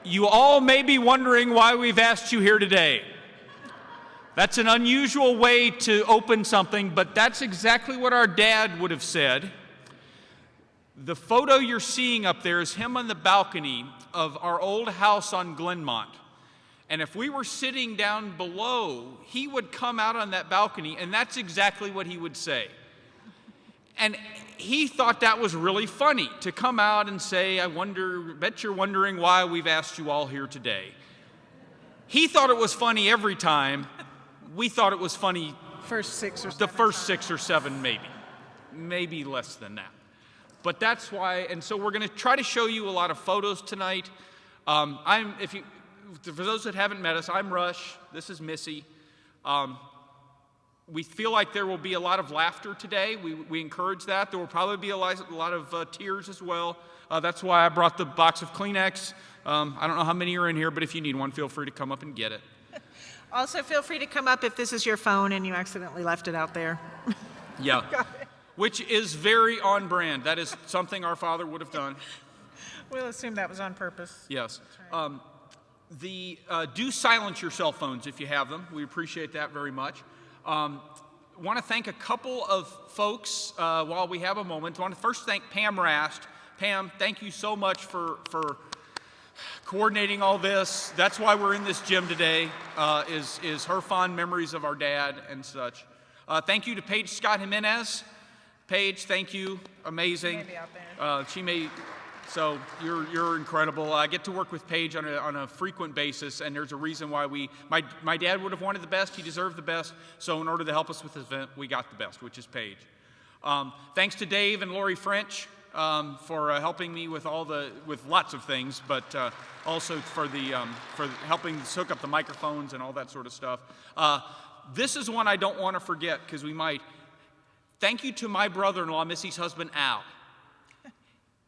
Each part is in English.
You all may be wondering why we've asked you here today. That's an unusual way to open something, but that's exactly what our dad would have said. The photo you're seeing up there is him on the balcony of our old house on Glenmont. And if we were sitting down below, he would come out on that balcony, and that's exactly what he would say. And he thought that was really funny, to come out and say, bet you're wondering why we've asked you all here today. He thought it was funny every time. We thought it was funny the first 6 or 7 maybe less than that. But that's why, and so we're going to try to show you a lot of photos tonight. For those that haven't met us, I'm Rush. This is Missy. We feel like there will be a lot of laughter today. We encourage that. There will probably be a lot of tears as well. That's why I brought the box of Kleenex. I don't know how many are in here, but if you need one, feel free to come up and get it. Also, feel free to come up if this is your phone and you accidentally left it out there. Yeah, which is very on brand. That is something our father would have done. We'll assume that was on purpose. Yes. Right. Do silence your cell phones if you have them. We appreciate that very much. Want to thank a couple of folks while we have a moment. I want to first thank Pam Rast. Pam, thank you so much for coordinating all this. That's why we're in this gym today, is her fond memories of our dad and such. Thank you to Paige Scott Jimenez. Paige, thank you. Amazing. She may be out there. So you're incredible. I get to work with Paige on a frequent basis, and there's a reason why my dad would have wanted the best. He deserved the best. So in order to help us with this event, we got the best, which is Paige. Thanks to Dave and Lori French for helping me with lots of things, but also for helping hook up the microphones and all that sort of stuff. This is one I don't want to forget because we might. Thank you to my brother-in-law, Missy's husband, Al.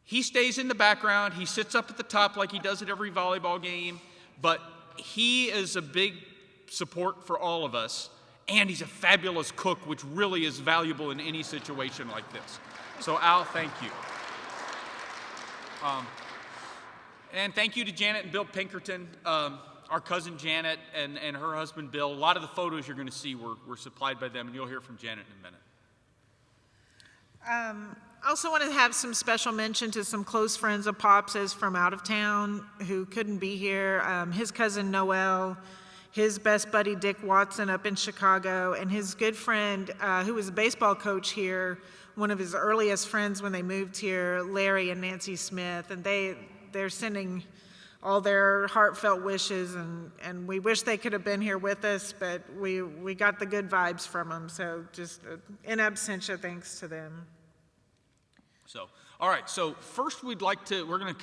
He stays in the background. He sits up at the top like he does at every volleyball game, but he is a big support for all of us, and he's a fabulous cook, which really is valuable in any situation like this. So, Al, thank you. And thank you to Janet and Bill Pinkerton, our cousin Janet and her husband Bill. A lot of the photos you're going to see were supplied by them, and you'll hear from Janet in a minute. I also want to have some special mention to some close friends of Pops's from out of town who couldn't be here. His cousin Noel, his best buddy Dick Watson up in Chicago, and his good friend who was a baseball coach here, one of his earliest friends when they moved here, Larry and Nancy Smith, and they're sending all their heartfelt wishes, and we wish they could have been here with us, but we got the good vibes from them, so just in absentia, thanks to them. So, all right, so first we're going to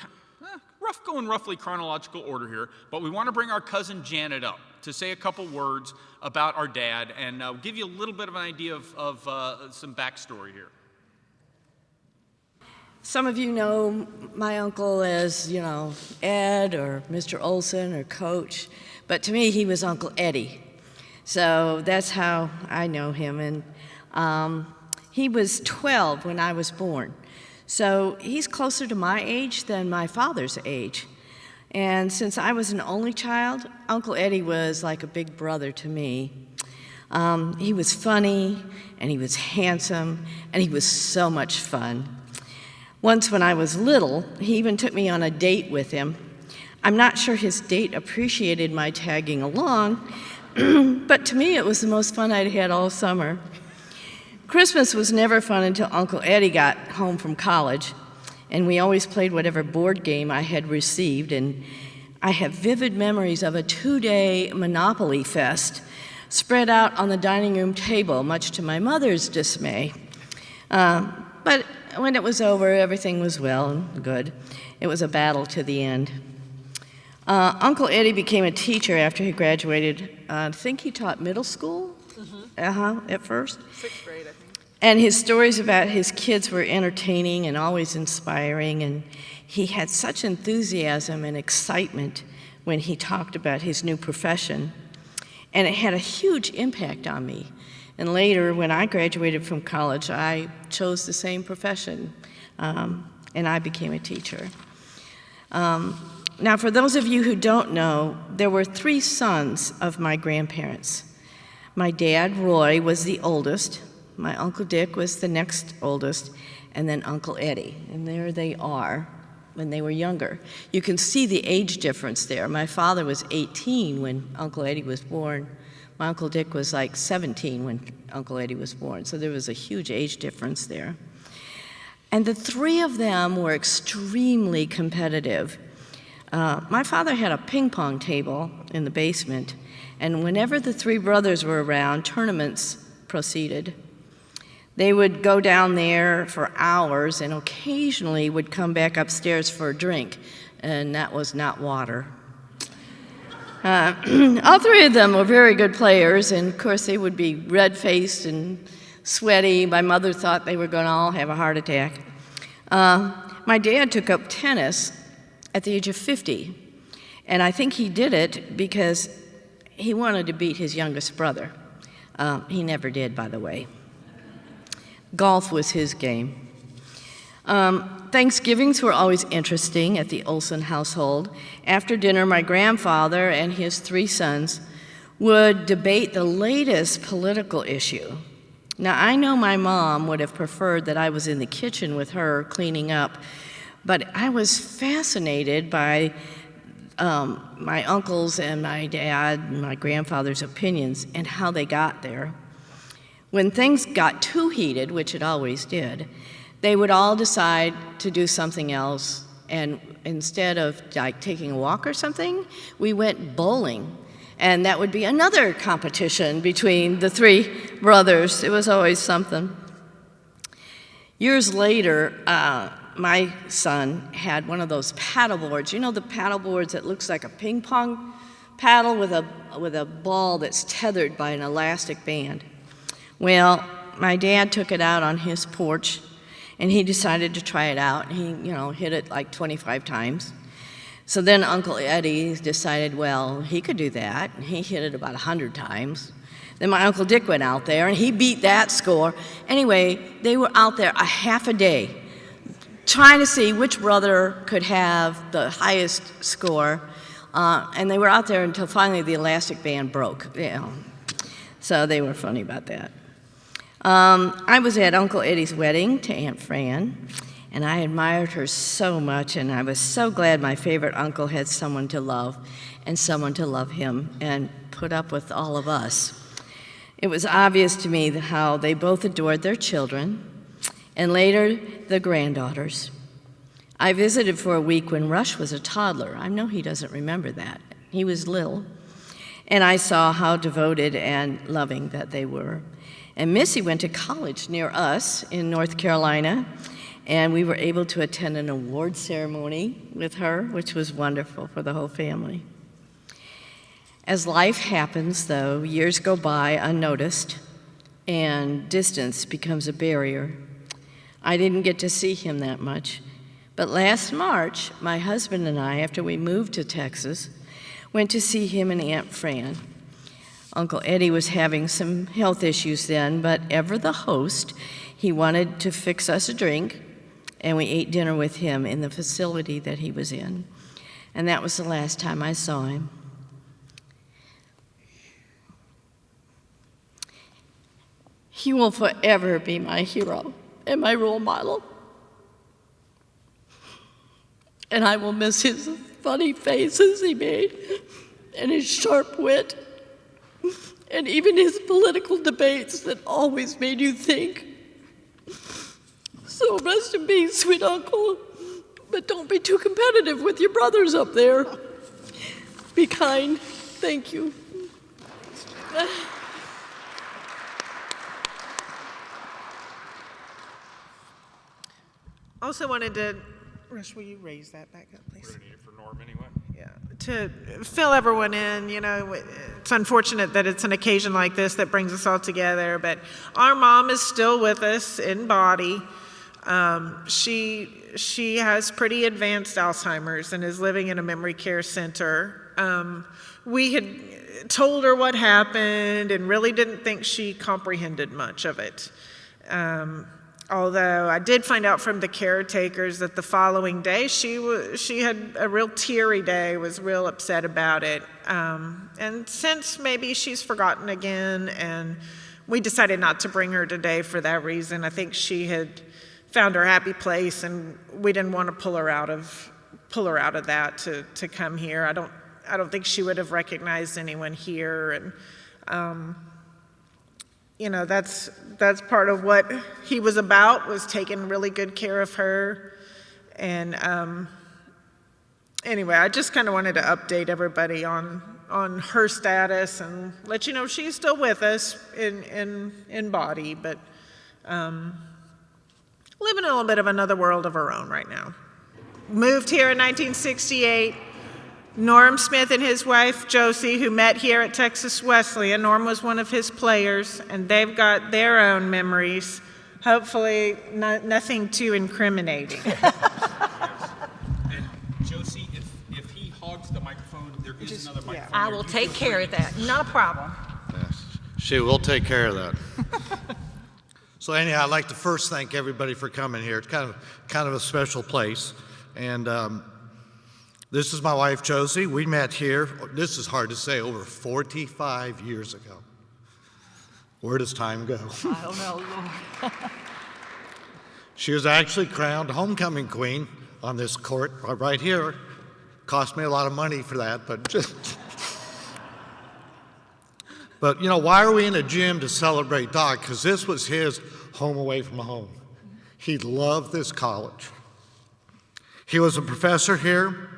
go in roughly chronological order here, but we want to bring our cousin Janet up to say a couple words about our dad and give you a little bit of an idea of some backstory here. Some of you know my uncle as, Ed or Mr. Olson or Coach, but to me he was Uncle Eddie. So that's how I know him, and he was 12 when I was born. So he's closer to my age than my father's age. And since I was an only child, Uncle Eddie was like a big brother to me. He was funny, and he was handsome, and he was so much fun. Once when I was little, he even took me on a date with him. I'm not sure his date appreciated my tagging along, but to me it was the most fun I'd had all summer. Christmas was never fun until Uncle Eddie got home from college, and we always played whatever board game I had received, and I have vivid memories of a 2-day Monopoly fest spread out on the dining room table, much to my mother's dismay. But when it was over, everything was well and good. It was a battle to the end. Uncle Eddie became a teacher after he graduated. I think he taught middle school? At first. 6th grade, I think. And his stories about his kids were entertaining and always inspiring, and he had such enthusiasm and excitement when he talked about his new profession. And it had a huge impact on me. And later, when I graduated from college, I chose the same profession, and I became a teacher. Now, for those of you who don't know, there were 3 sons of my grandparents. My dad, Roy, was the oldest. My Uncle Dick was the next oldest, and then Uncle Eddie. And there they are when they were younger. You can see the age difference there. My father was 18 when Uncle Eddie was born. My Uncle Dick was like 17 when Uncle Eddie was born, so there was a huge age difference there. And the 3 of them were extremely competitive. My father had a ping pong table in the basement, and whenever the 3 brothers were around, tournaments proceeded. They would go down there for hours and occasionally would come back upstairs for a drink, and that was not water. All 3 of them were very good players, and of course they would be red-faced and sweaty. My mother thought they were going to all have a heart attack. My dad took up tennis at the age of 50, and I think he did it because he wanted to beat his youngest brother. He never did, by the way. Golf was his game. Thanksgivings were always interesting at the Olson household. After dinner, my grandfather and his 3 sons would debate the latest political issue. Now, I know my mom would have preferred that I was in the kitchen with her cleaning up, but I was fascinated by my uncles and my dad and my grandfather's opinions and how they got there. When things got too heated, which it always did, they would all decide to do something else, and instead of like taking a walk or something, we went bowling. And that would be another competition between the 3 brothers. It was always something. Years later, my son had one of those paddle boards. You know the paddle boards that looks like a ping pong paddle with a ball that's tethered by an elastic band. Well, my dad took it out on his porch, and he decided to try it out. He, hit it like 25 times. So then Uncle Eddie decided, well, he could do that. He hit it about 100 times. Then my Uncle Dick went out there, and he beat that score. Anyway, they were out there a half a day trying to see which brother could have the highest score. And they were out there until finally the elastic band broke. So they were funny about that. I was at Uncle Eddie's wedding to Aunt Fran, and I admired her so much, and I was so glad my favorite uncle had someone to love and someone to love him and put up with all of us. It was obvious to me how they both adored their children, and later the granddaughters. I visited for a week when Rush was a toddler. I know he doesn't remember that. He was little. And I saw how devoted and loving that they were. And Missy went to college near us in North Carolina, and we were able to attend an award ceremony with her, which was wonderful for the whole family. As life happens, though, years go by unnoticed, and distance becomes a barrier. I didn't get to see him that much, but last March, my husband and I, after we moved to Texas, went to see him and Aunt Fran. Uncle Eddie was having some health issues then, but ever the host, he wanted to fix us a drink, and we ate dinner with him in the facility that he was in. And that was the last time I saw him. He will forever be my hero and my role model. And I will miss his funny faces he made, and his sharp wit, and even his political debates that always made you think. So rest in peace, sweet uncle, but don't be too competitive with your brothers up there. Be kind. Thank you. Also wanted to, Rush, will you raise that back up, please? We're going to need it for Norm anyway. Yeah, to fill everyone in, it's unfortunate that it's an occasion like this that brings us all together, but our mom is still with us in body. She has pretty advanced Alzheimer's and is living in a memory care center. We had told her what happened and really didn't think she comprehended much of it. Although I did find out from the caretakers that the following day she had a real teary day, was real upset about it. And since maybe she's forgotten again, and we decided not to bring her today for that reason. I think she had found her happy place, and we didn't want to pull her out of that to come here. I don't think she would have recognized anyone here, and that's part of what he was about, was taking really good care of her. And anyway, I just kind of wanted to update everybody on her status and let you know she's still with us in body, but living a little bit of another world of her own right now. Moved here in 1968. Norm Smith and his wife, Josie, who met here at Texas Wesleyan. Norm was one of his players, and they've got their own memories. Hopefully, nothing too incriminating. And Josie, if he hogs the microphone, there is another microphone. I will take care of that. Not a problem. Yes, she will take care of that. So anyhow, I'd like to first thank everybody for coming here. It's kind of a special place, and this is my wife, Josie. We met here, this is hard to say, over 45 years ago. Where does time go? I don't know, Lord. She was actually crowned homecoming queen on this court right here. Cost me a lot of money for that, but why are we in a gym to celebrate Doc? Because this was his home away from home. He loved this college. He was a professor here.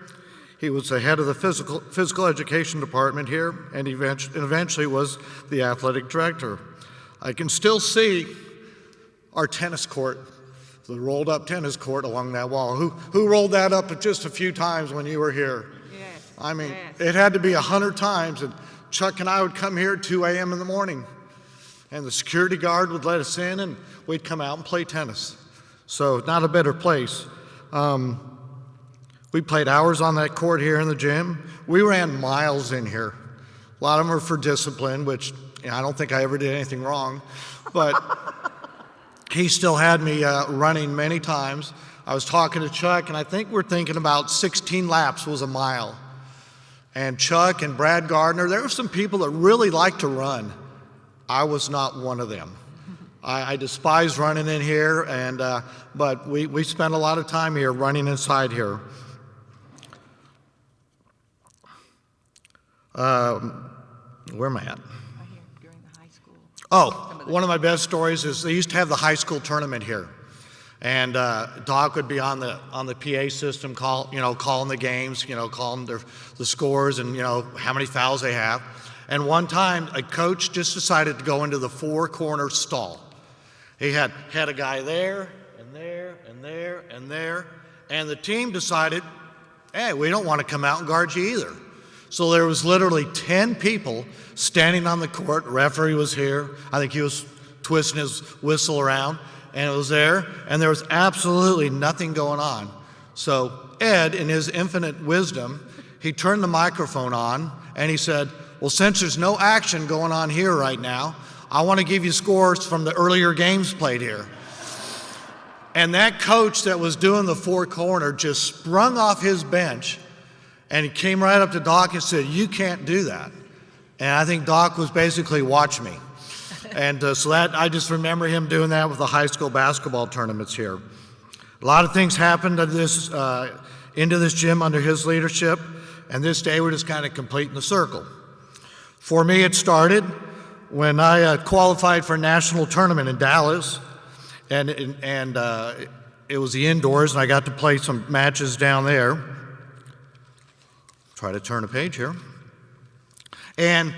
He was the head of the physical education department here, and eventually was the athletic director. I can still see our tennis court, the rolled up tennis court along that wall. Who rolled that up just a few times when you were here? Yes. I mean, It had to be 100 times, and Chuck and I would come here at 2 a.m. in the morning, and the security guard would let us in, and we'd come out and play tennis. So not a better place. We played hours on that court here in the gym. We ran miles in here. A lot of them are for discipline, which I don't think I ever did anything wrong, but he still had me running many times. I was talking to Chuck, and I think we're thinking about 16 laps was a mile. And Chuck and Brad Gardner, there were some people that really liked to run. I was not one of them. I despise running in here, but we spent a lot of time here running inside here. Where am I at? Right here, during the high school. Oh, one of my best stories is they used to have the high school tournament here, and Doc would be on the PA system, calling the games, calling the scores and how many fouls they have. And one time, a coach just decided to go into the four-corner stall. He had a guy there and there and there and there, and the team decided, hey, we don't want to come out and guard you either. So there was literally 10 people standing on the court. The referee was here. I think he was twisting his whistle around, and it was there, and there was absolutely nothing going on. So Ed, in his infinite wisdom, he turned the microphone on, and he said, well, since there's no action going on here right now, I want to give you scores from the earlier games played here. And that coach that was doing the four corner just sprung off his bench, and he came right up to Doc and said, you can't do that. And I think Doc was basically, watch me. And so I just remember him doing that with the high school basketball tournaments here. A lot of things happened into this gym under his leadership, and this day we're just kind of completing the circle. For me, it started when I qualified for a national tournament in Dallas, and it was the indoors, and I got to play some matches down there. Try to turn a page here. And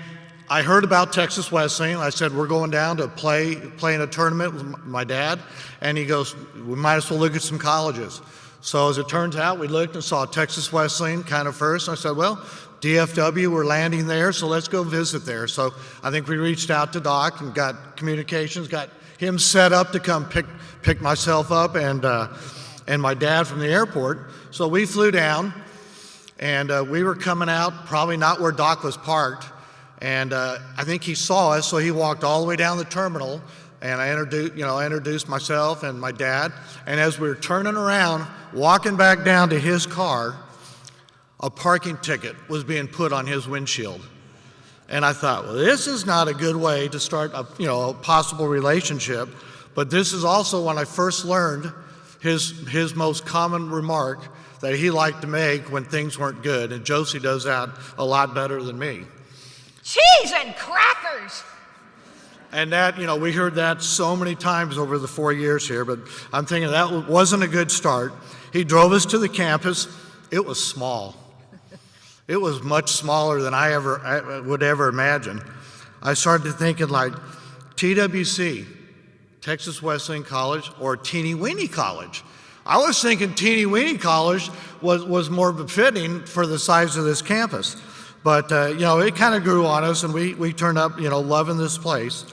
I heard about Texas Wesleyan. I said, we're going down to play in a tournament with my dad. And he goes, we might as well look at some colleges. So as it turns out, we looked and saw Texas Wesleyan kind of first. And I said, well, DFW, we're landing there, so let's go visit there. So I think we reached out to Doc and got communications, got him set up to come pick myself up and my dad from the airport. So we flew down. And we were coming out, probably not where Doc was parked. And I think he saw us, so he walked all the way down the terminal, And I introduced myself and my dad. And as we were turning around, walking back down to his car, a parking ticket was being put on his windshield. And I thought, well, this is not a good way to start a possible relationship. But this is also when I first learned his most common remark that he liked to make when things weren't good. And Josie does that a lot better than me. Cheese and crackers. And that, we heard that so many times over the 4 years here, but I'm thinking that wasn't a good start. He drove us to the campus. It was small. It was much smaller than I would ever imagine. I started thinking like TWC, Texas Wesleyan College, or Teeny Weeny College. I was thinking Teeny Weeny College was more befitting for the size of this campus. But, it kind of grew on us, and we turned up, loving this place.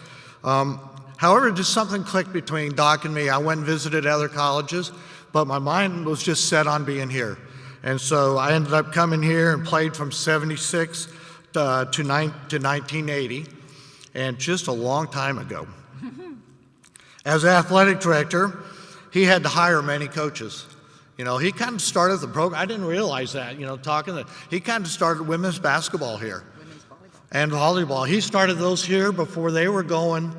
However, just something clicked between Doc and me. I went and visited other colleges, but my mind was just set on being here. And so I ended up coming here and played from 76 to 1980, and just a long time ago. As athletic director, he had to hire many coaches. He kind of started the program. I didn't realize that, he kind of started women's basketball here. And volleyball. He started those here before they were going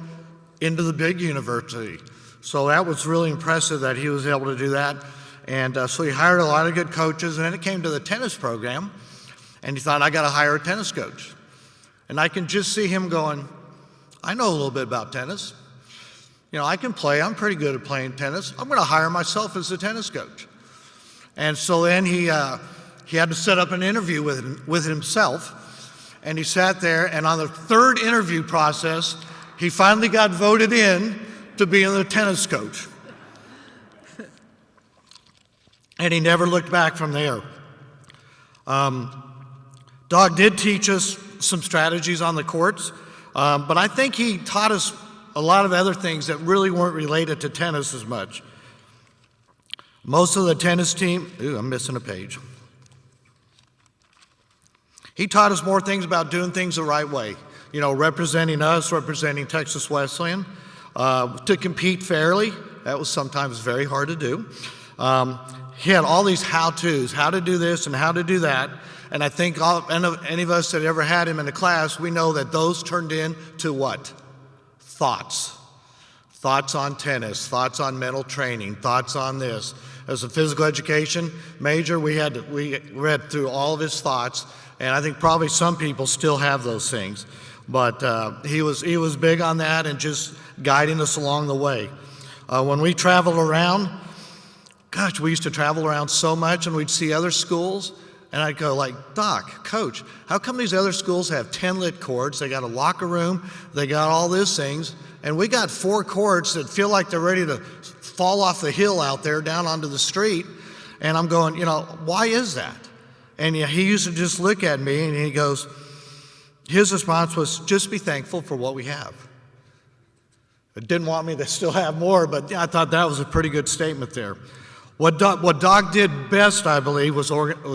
into the big university. So that was really impressive that he was able to do that. And so he hired a lot of good coaches. And then it came to the tennis program, and he thought, I got to hire a tennis coach. And I can just see him going, I know a little bit about tennis. I can play. I'm pretty good at playing tennis. I'm going to hire myself as a tennis coach. And so then he had to set up an interview with himself. And he sat there, and on the third interview process, he finally got voted in to being the tennis coach. And he never looked back from there. Doug did teach us some strategies on the courts, but I think he taught us a lot of other things that really weren't related to tennis as much. Most of the tennis team, I'm missing a page. He taught us more things about doing things the right way, representing us, representing Texas Wesleyan, to compete fairly. That was sometimes very hard to do. He had all these how-tos, how to do this and how to do that. And I think any of us that ever had him in a class, we know that those turned into what? Thoughts. Thoughts on tennis, thoughts on mental training, thoughts on this. As a physical education major, we read through all of his thoughts. And I think probably some people still have those things. But he was big on that and just guiding us along the way. When we traveled around, we used to travel around so much, and we'd see other schools, and I'd go like, Doc, Coach, how come these other schools have 10 lit courts? They got a locker room, they got all these things, and we got 4 courts that feel like they're ready to fall off the hill out there down onto the street. And I'm going, why is that? And he used to just look at me, and he goes, his response was, just be thankful for what we have. It didn't want me to still have more, but I thought that was a pretty good statement there. What Doc did best, I believe, was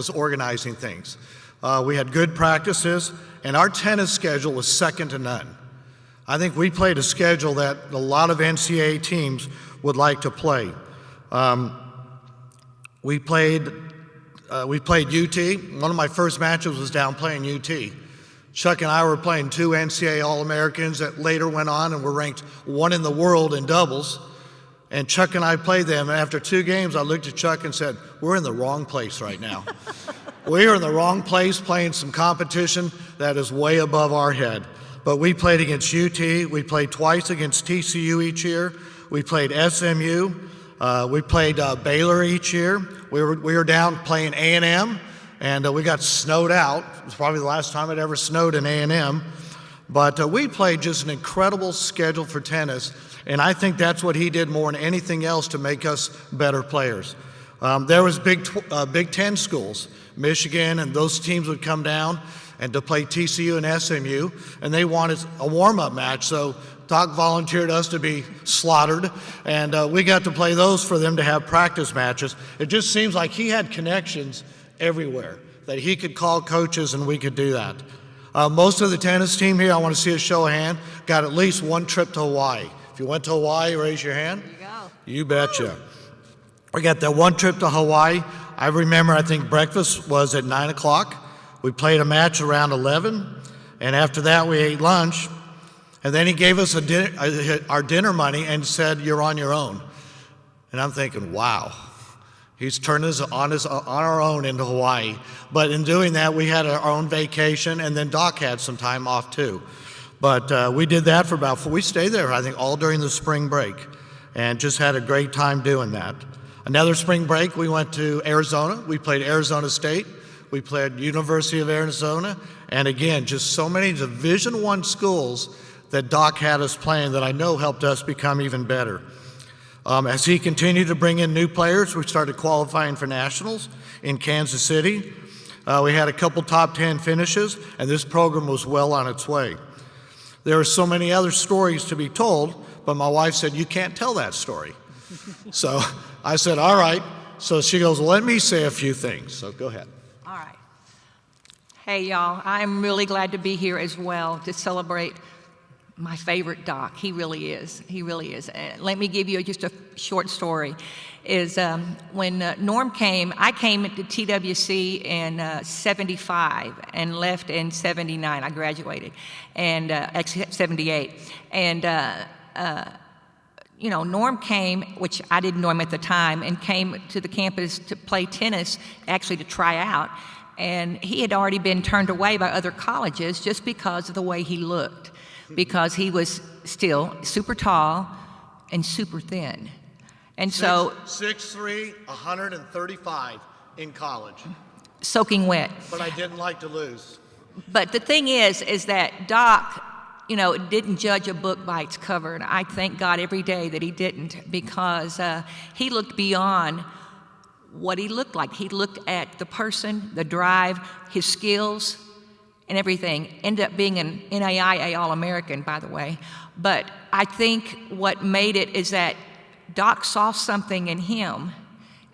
organizing things. We had good practices, and our tennis schedule was second to none. I think we played a schedule that a lot of NCAA teams would like to play. We played UT. One of my first matches was down playing UT. Chuck and I were playing 2 NCAA All-Americans that later went on and were ranked 1 in the world in doubles. And Chuck and I played them, and after 2 games, I looked at Chuck and said, we're in the wrong place right now. We are in the wrong place playing some competition that is way above our head. But we played against UT. We played twice against TCU each year. We played SMU. We played Baylor each year. We were down playing A&M, and we got snowed out. It was probably the last time it ever snowed in A&M. But we played just an incredible schedule for tennis, and I think that's what he did more than anything else to make us better players. There was Big Ten schools, Michigan, and those teams would come down and to play TCU and SMU, and they wanted a warm-up match, so Doc volunteered us to be slaughtered, and we got to play those for them to have practice matches. It just seems like he had connections everywhere, that he could call coaches and we could do that. Most of the tennis team here, I want to see a show of hand, got at least 1 trip to Hawaii. If you went to Hawaii, raise your hand. There you go. You betcha. We got that one trip to Hawaii. I remember, I think breakfast was at 9 o'clock. We played a match around 11, and after that we ate lunch. And then he gave us our dinner money and said, "You're on your own." And I'm thinking, wow, he's turned us on our own into Hawaii. But in doing that, we had our own vacation, and then Doc had some time off too. But we did that for we stayed there, I think, all during the spring break, and just had a great time doing that. Another spring break, we went to Arizona. We played Arizona State. We played University of Arizona. And again, just so many Division I schools that Doc had us playing that I know helped us become even better. As he continued to bring in new players, we started qualifying for nationals in Kansas City. We had a couple top 10 finishes, and this program was well on its way. There are so many other stories to be told, but my wife said, "You can't tell that story." So I said, "All right." So she goes, "Well, let me say a few things." So go ahead. All right. Hey, y'all, I'm really glad to be here as well to celebrate my favorite Doc. He really is. He really is. Let me give you just a short story. When Norm came, I came to TWC in 75 and left in 79. I graduated, and 78. And Norm came, which I didn't know him at the time, and came to the campus to play tennis, actually to try out. And he had already been turned away by other colleges just because of the way he looked, because he was still super tall and super thin. And so 6'3", 135 in college. Soaking wet. But I didn't like to lose. But the thing is that Doc, didn't judge a book by its cover, and I thank God every day that he didn't, because he looked beyond what he looked like. He looked at the person, the drive, his skills, and everything. Ended up being an NAIA All-American, by the way. But I think what made it is that Doc saw something in him,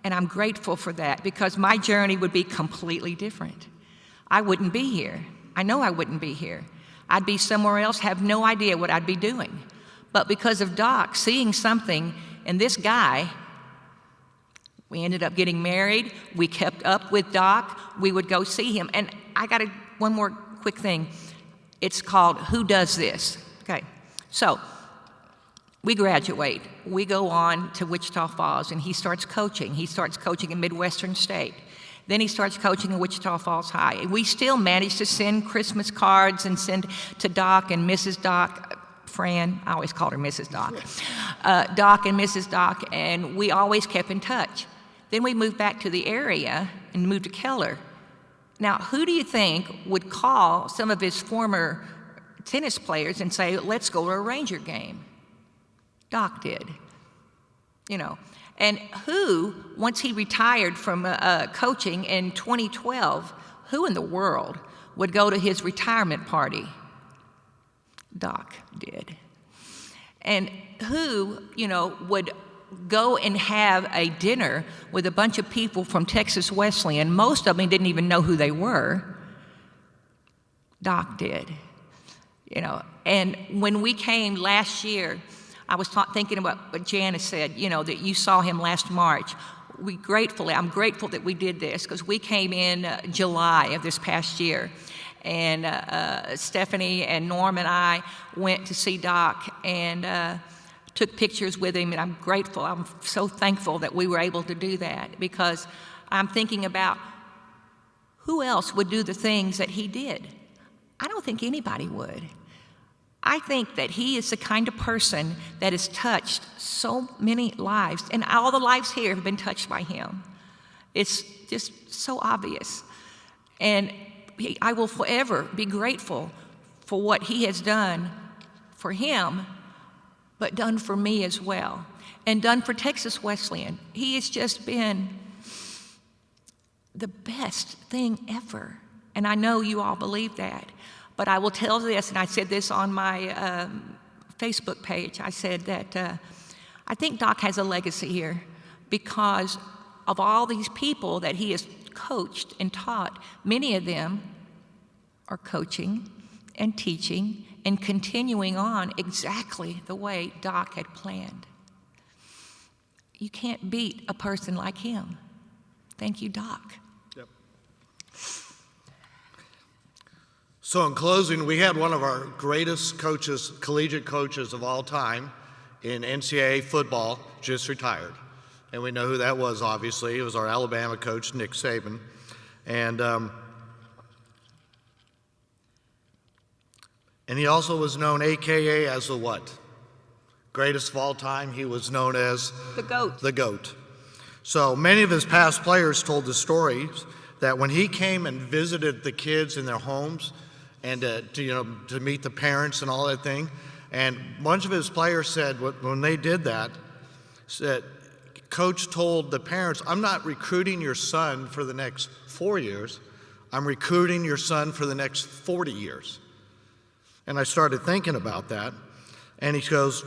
and I'm grateful for that, because my journey would be completely different. I wouldn't be here. I know I wouldn't be here. I'd be somewhere else, have no idea what I'd be doing. But because of Doc seeing something in this guy, we ended up getting married. We kept up with Doc. We would go see him. And I got one more quick thing. It's called Who Does This? Okay, so we graduate. We go on to Wichita Falls, and he starts coaching. He starts coaching in Midwestern State. Then he starts coaching at Wichita Falls High. We still manage to send Christmas cards and send to Doc and Mrs. Doc, Fran, I always called her Mrs. Doc, Doc and Mrs. Doc, and we always kept in touch. Then we moved back to the area and moved to Keller. Now, who do you think would call some of his former tennis players and say, "Let's go to a Ranger game"? Doc did, And who, once he retired from coaching in 2012, who in the world would go to his retirement party? Doc did. And who, would go and have a dinner with a bunch of people from Texas Wesleyan? Most of them didn't even know who they were. Doc did. And when we came last year, I was thinking about what Janice said, that you saw him last March. I'm grateful that we did this, because we came in July of this past year. And Stephanie and Norm and I went to see Doc and took pictures with him, and I'm grateful. I'm so thankful that we were able to do that, because I'm thinking about who else would do the things that he did. I don't think anybody would. I think that he is the kind of person that has touched so many lives, and all the lives here have been touched by him. It's just so obvious. And I will forever be grateful for what he has done for him, but done for me as well, and done for Texas Wesleyan. He has just been the best thing ever, and I know you all believe that. But I will tell this, and I said this on my Facebook page. I said that I think Doc has a legacy here, because of all these people that he has coached and taught. Many of them are coaching and teaching and continuing on exactly the way Doc had planned. You can't beat a person like him. Thank you, Doc. Yep. So in closing, we had one of our greatest coaches, collegiate coaches of all time in NCAA football, just retired. And we know who that was, obviously. It was our Alabama coach, Nick Saban. And he also was known, AKA, as the what? Greatest of all time. He was known as The GOAT. The GOAT. So many of his past players told the stories that when he came and visited the kids in their homes and to meet the parents and all that thing, and a bunch of his players said when they did that, said, Coach told the parents, I'm not recruiting your son for the next 4 years, I'm recruiting your son for the next 40 years. And I started thinking about that, and he goes,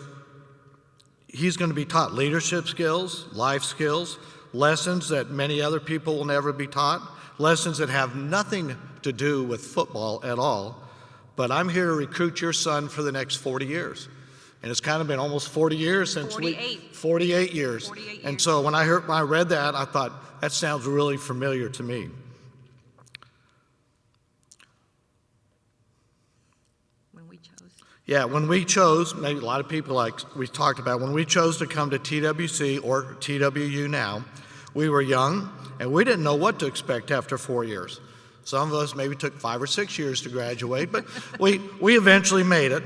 he's going to be taught leadership skills, life skills, lessons that many other people will never be taught, lessons that have nothing to do with football at all, but I'm here to recruit your son for the next 40 years. And it's kind of been almost 40 years since 48 years. 48 years. And so when I read that, I thought, that sounds really familiar to me. When we chose. Yeah, when we chose, maybe a lot of people, like we talked about, when we chose to come to TWC or TWU now, we were young and we didn't know what to expect after 4 years. Some of us maybe took 5 or 6 years to graduate, but we eventually made it.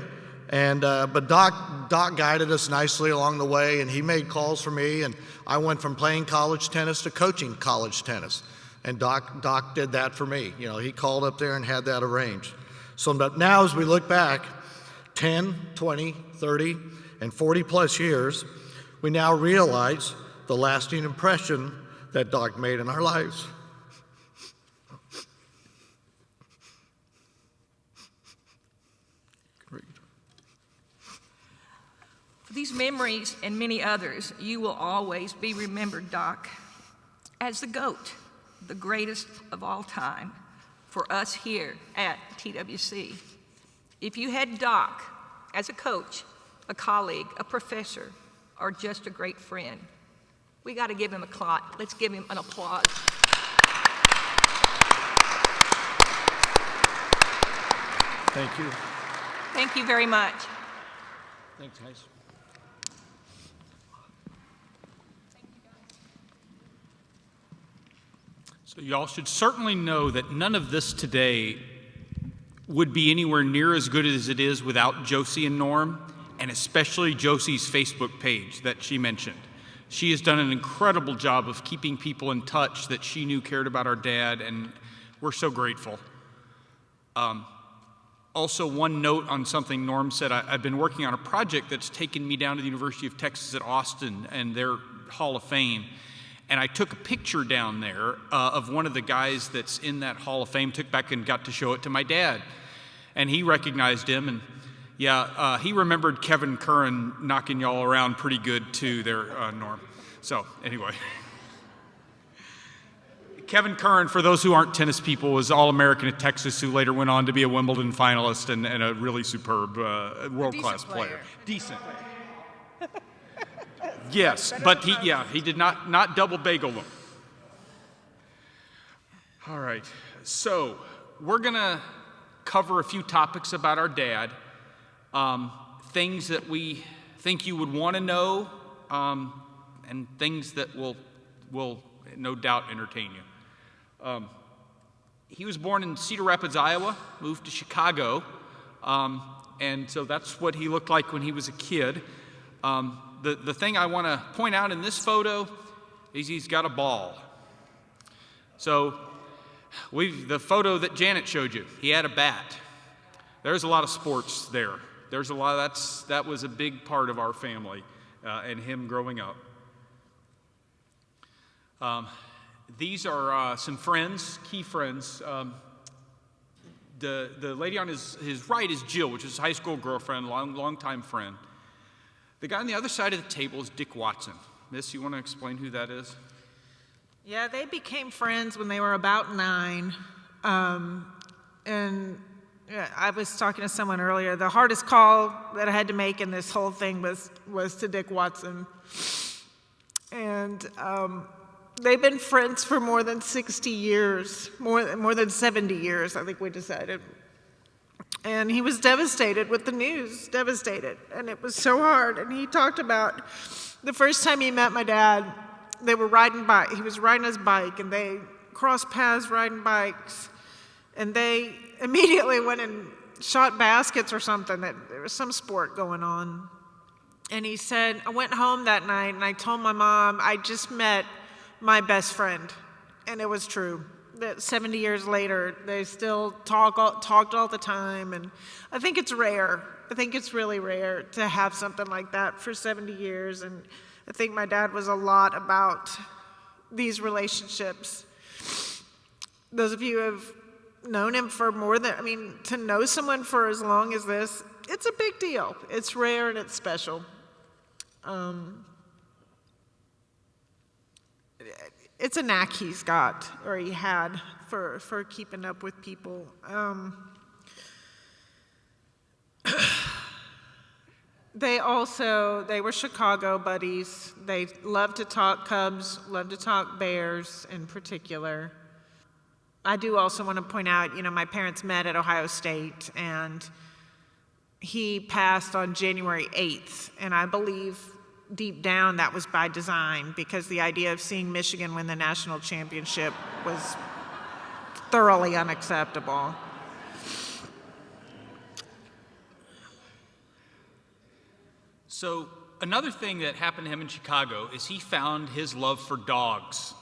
And but Doc guided us nicely along the way, and he made calls for me, and I went from playing college tennis to coaching college tennis. And Doc did that for me. You know, he called up there and had that arranged. So but now as we look back 10, 20, 30, and 40 plus years, we now realize the lasting impression that Doc made in our lives. For these memories and many others, you will always be remembered, Doc, as the GOAT, the greatest of all time, for us here at TWC. If you had Doc as a coach, a colleague, a professor, or just a great friend, we got to give him a clap. Let's give him an applause. Thank you. Thank you very much. Thanks, guys. So y'all should certainly know that none of this today would be anywhere near as good as it is without Josie and Norm, and especially Josie's Facebook page that she mentioned. She has done an incredible job of keeping people in touch that she knew cared about our dad, and we're so grateful. Also, one note on something Norm said, I've been working on a project that's taken me down to the University of Texas at Austin and their Hall of Fame. And I took a picture down there of one of the guys that's in that Hall of Fame, took back and got to show it to my dad. And he recognized him, and yeah, he remembered Kevin Curran knocking y'all around pretty good too there, Norm. So anyway. Kevin Curran, for those who aren't tennis people, was All-American at Texas, who later went on to be a Wimbledon finalist and a really superb world-class player. Decent. Yes, but he did not double bagel them. All right, so we're gonna cover a few topics about our dad, things that we think you would want to know, and things that will no doubt entertain you. He was born in Cedar Rapids, Iowa, moved to Chicago, and so that's what he looked like when he was a kid. The thing I want to point out in this photo is he's got a ball. So the photo that Janet showed you, he had a bat. There's a lot of sports there. There's a lot of, that was a big part of our family and him growing up. These are some friends, key friends. The lady on his right is Jill, which is his high school girlfriend, long-time friend. The guy on the other side of the table is Dick Watson. Miss, you want to explain who that is? Yeah, they became friends when they were about 9. And Yeah, I was talking to someone earlier. The hardest call that I had to make in this whole thing was to Dick Watson. And they've been friends for more than 60 years, more than 70 years, I think we decided. And he was devastated with the news, devastated. And it was so hard. And he talked about the first time he met my dad, they were he was riding his bike, and they crossed paths riding bikes. And they immediately went and shot baskets or something. There was some sport going on. And he said, I went home that night and I told my mom, I just met my best friend. And it was true. That 70 years later, they still talked all the time. And I think it's rare. I think it's really rare to have something like that for 70 years. And I think my dad was a lot about these relationships. Those of you who have known him for to know someone for as long as this, it's a big deal. It's rare and it's special. It's a knack he's got, or he had, for keeping up with people. They were Chicago buddies. They loved to talk Cubs, loved to talk Bears in particular. I do also want to point out, my parents met at Ohio State, and he passed on January 8th, and I believe deep down that was by design, because the idea of seeing Michigan win the national championship was thoroughly unacceptable. So another thing that happened to him in Chicago is he found his love for dogs.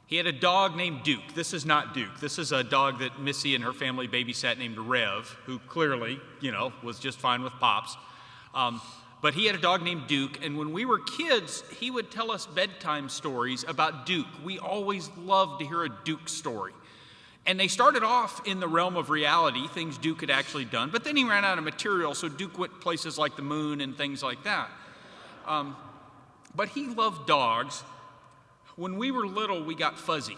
He had a dog named Duke. This is not Duke. This is a dog that Missy and her family babysat named Rev, who clearly, was just fine with Pops. But he had a dog named Duke, and when we were kids, he would tell us bedtime stories about Duke. We always loved to hear a Duke story. And they started off in the realm of reality, things Duke had actually done, but then he ran out of material, so Duke went places like the moon and things like that. But he loved dogs. When we were little, we got Fuzzy.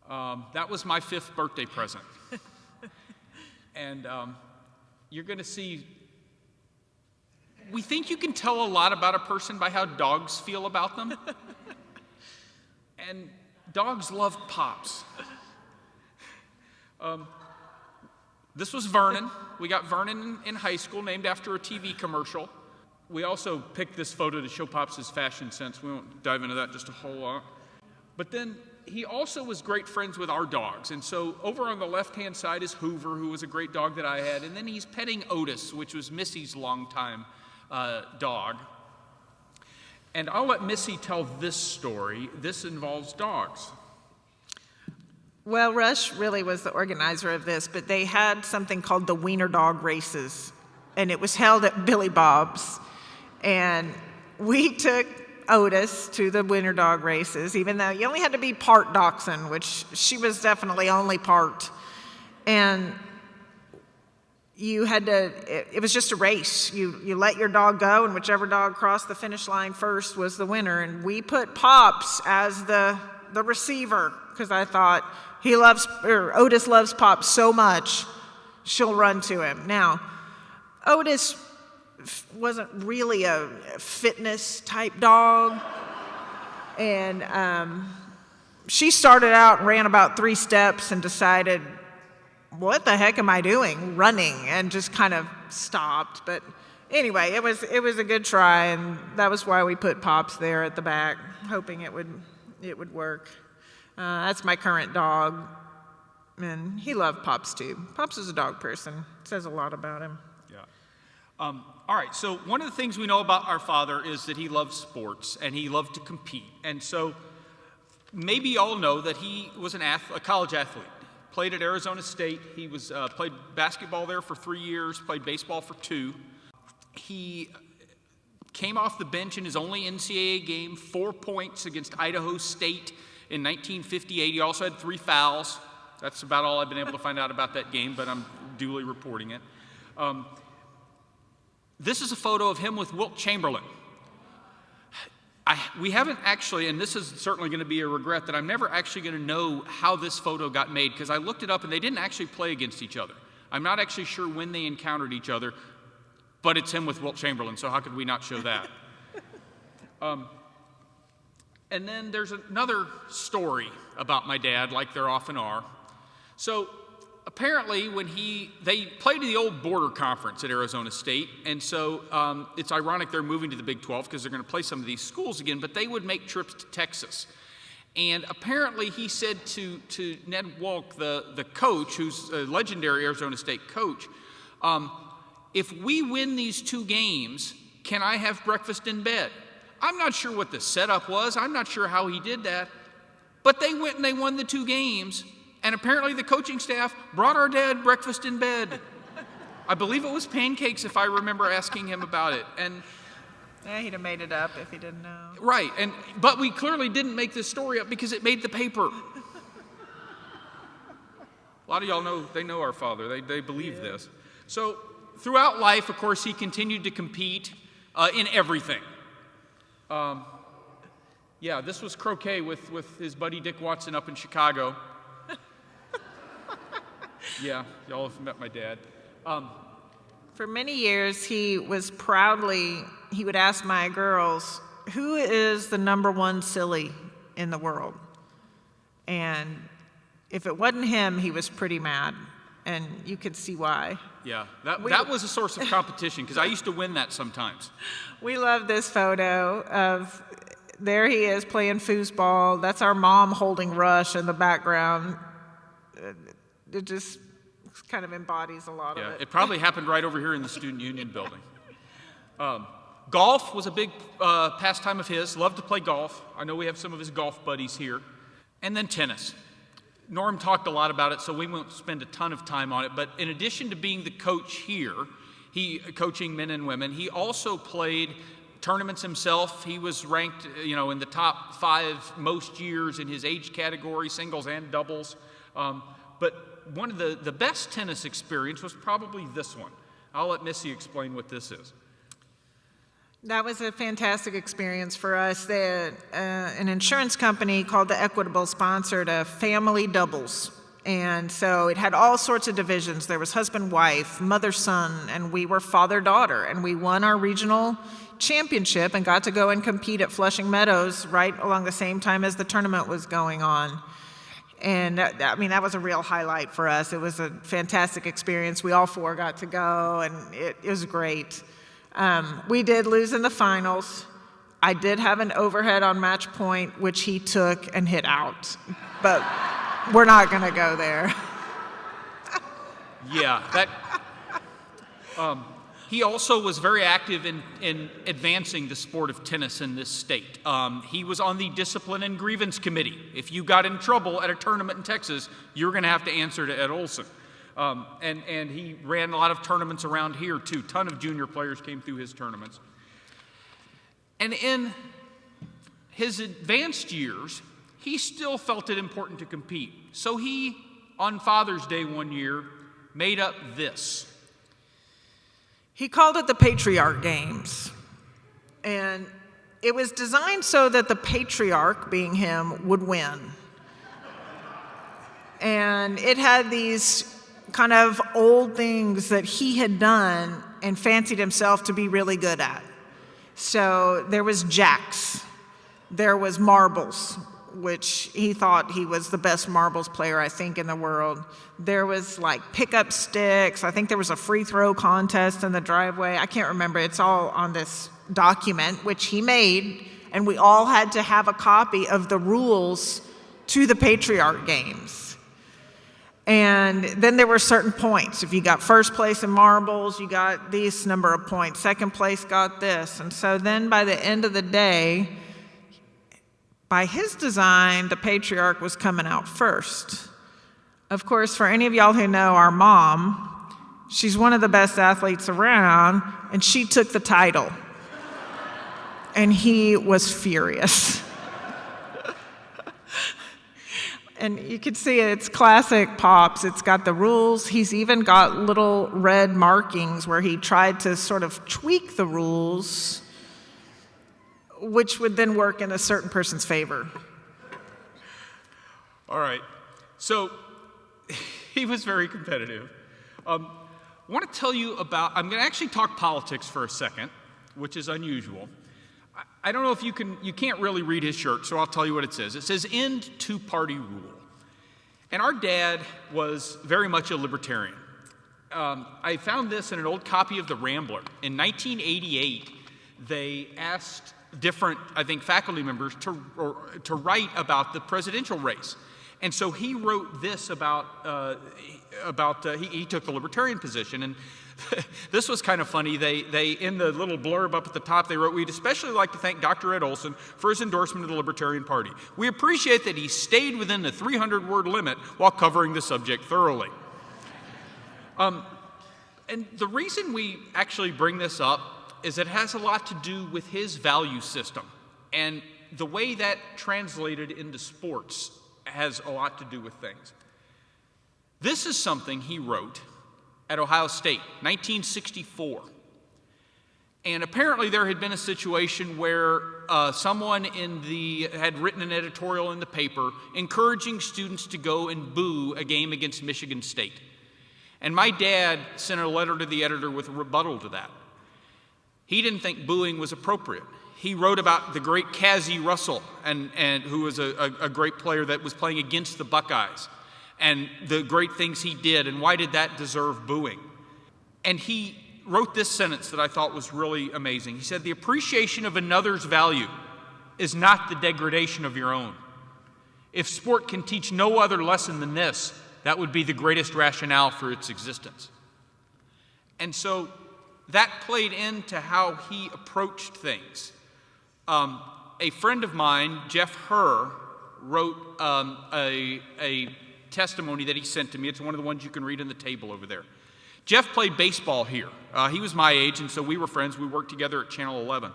That was my 5th birthday present. And you're going to see, we think you can tell a lot about a person by how dogs feel about them. And dogs loved Pops. This was Vernon. We got Vernon in high school, named after a TV commercial. We also picked this photo to show Pops' fashion sense. We won't dive into that just a whole lot. But then he also was great friends with our dogs. And so over on the left-hand side is Hoover, who was a great dog that I had. And then he's petting Otis, which was Missy's longtime dog. And I'll let Missy tell this story. This involves dogs. Well, Rush really was the organizer of this, but they had something called the Wiener Dog Races, and it was held at Billy Bob's. And we took Otis to the Wiener Dog Races, even though you only had to be part Dachshund, which she was definitely only part. And you had to, it was just a race. You let your dog go, and whichever dog crossed the finish line first was the winner. And we put Pops as the receiver, because I thought Otis loves Pops so much, she'll run to him. Now, Otis wasn't really a fitness type dog, and she started out and ran about 3 steps and decided, what the heck am I doing? Running, and just kind of stopped. But anyway, it was a good try, and that was why we put Pops there at the back, hoping it would work. That's my current dog, and he loved Pops too. Pops is a dog person. It says a lot about him. Yeah. All right, so one of the things we know about our father is that he loved sports, and he loved to compete. And so maybe you all know that he was a college athlete. Played at Arizona State. He played basketball there for 3 years, played baseball for 2. He came off the bench in his only NCAA game, 4 points against Idaho State in 1958. He also had 3 fouls. That's about all I've been able to find out about that game, but I'm duly reporting it. This is a photo of him with Wilt Chamberlain. We haven't actually, and this is certainly going to be a regret, that I'm never actually going to know how this photo got made, because I looked it up and they didn't actually play against each other. I'm not actually sure when they encountered each other, but it's him with Wilt Chamberlain, so how could we not show that? And then there's another story about my dad, like there often are. So apparently when they played in the old border conference at Arizona State, and so it's ironic they're moving to the Big 12 because they're going to play some of these schools again, but they would make trips to Texas. And apparently he said to Ned Walk, the coach, who's a legendary Arizona State coach, if we win these 2 games, can I have breakfast in bed? I'm not sure what the setup was. I'm not sure how he did that. But they went and they won the 2 games. And apparently the coaching staff brought our dad breakfast in bed. I believe it was pancakes, if I remember asking him about it. And Yeah, he'd have made it up if he didn't know. right, but we clearly didn't make this story up because it made the paper. A lot of y'all know our father. They believe this. So throughout life, of course, he continued to compete in everything. This was croquet with his buddy Dick Watson up in Chicago. Yeah, y'all have met my dad. For many years, he would ask my girls, who is the number 1 silly in the world? And if it wasn't him, he was pretty mad, and you could see why. Yeah, that was a source of competition, because I used to win that sometimes. We love this photo of, there he is playing foosball. That's our mom holding Rush in the background. It just kind of embodies a lot of it. It probably happened right over here in the Student Union building. Golf was a big pastime of his. Loved to play golf. I know we have some of his golf buddies here. And then tennis. Norm talked a lot about it, so we won't spend a ton of time on it. But in addition to being the coach here, coaching men and women, he also played tournaments himself. He was ranked, in the top 5 most years in his age category, singles and doubles. But one of the best tennis experience was probably this one. I'll let Missy explain what this is. That was a fantastic experience for us. An insurance company called The Equitable sponsored a family doubles. And so it had all sorts of divisions. There was husband-wife, mother-son, and we were father-daughter. And we won our regional championship and got to go and compete at Flushing Meadows right along the same time as the tournament was going on. And that was a real highlight for us. It was a fantastic experience. We all 4 got to go, and it was great. We did lose in the finals. I did have an overhead on match point, which he took and hit out. But we're not going to go there. He also was very active in advancing the sport of tennis in this state. He was on the Discipline and Grievance Committee. If you got in trouble at a tournament in Texas, you were going to have to answer to Ed Olson. And he ran a lot of tournaments around here, too. A ton of junior players came through his tournaments. And in his advanced years, he still felt it important to compete. So he, on Father's Day one year, made up this. He called it the Patriarch Games. And it was designed so that the patriarch, being him, would win. And it had these kind of old things that he had done and fancied himself to be really good at. So there was jacks. There was marbles, which he thought he was the best marbles player, I think, in the world. There was like pickup sticks. I think there was a free throw contest in the driveway. I can't remember. It's all on this document, which he made, and we all had to have a copy of the rules to the Patriarch Games. And then there were certain points. If you got first place in marbles, you got this number of points. Second place got this. And so then by the end of the day, by his design, the patriarch was coming out first. Of course, for any of y'all who know our mom, she's one of the best athletes around, and she took the title. And he was furious. And you can see it's classic Pops. It's got the rules. He's even got little red markings where he tried to sort of tweak the rules, which would then work in a certain person's favor. All right. So he was very competitive. I want to tell you about, I'm going to actually talk politics for a second, which is unusual. I don't know if you can't really read his shirt, so I'll tell you what it says. It says, "End two-party rule." And our dad was very much a libertarian. I found this in an old copy of The Rambler. In 1988, they asked different, I think, faculty members to write about the presidential race. And so he wrote this about he took the libertarian position. And this was kind of funny. They in the little blurb up at the top, they wrote, "We'd especially like to thank Dr. Ed Olson for his endorsement of the Libertarian Party. We appreciate that he stayed within the 300-word limit while covering the subject thoroughly." And the reason we actually bring this up is it has a lot to do with his value system. And the way that translated into sports has a lot to do with things. This is something he wrote at Ohio State, 1964. And apparently there had been a situation where someone had written an editorial in the paper encouraging students to go and boo a game against Michigan State. And my dad sent a letter to the editor with a rebuttal to that. He didn't think booing was appropriate. He wrote about the great Cassie Russell, and who was a great player that was playing against the Buckeyes, and the great things he did, and why did that deserve booing. And he wrote this sentence that I thought was really amazing. He said, "The appreciation of another's value is not the degradation of your own. If sport can teach no other lesson than this, that would be the greatest rationale for its existence." And so that played into how he approached things. A friend of mine, Jeff Herr, wrote a testimony that he sent to me. It's one of the ones you can read in the table over there. Jeff played baseball here. He was my age, and so we were friends. We worked together at Channel 11.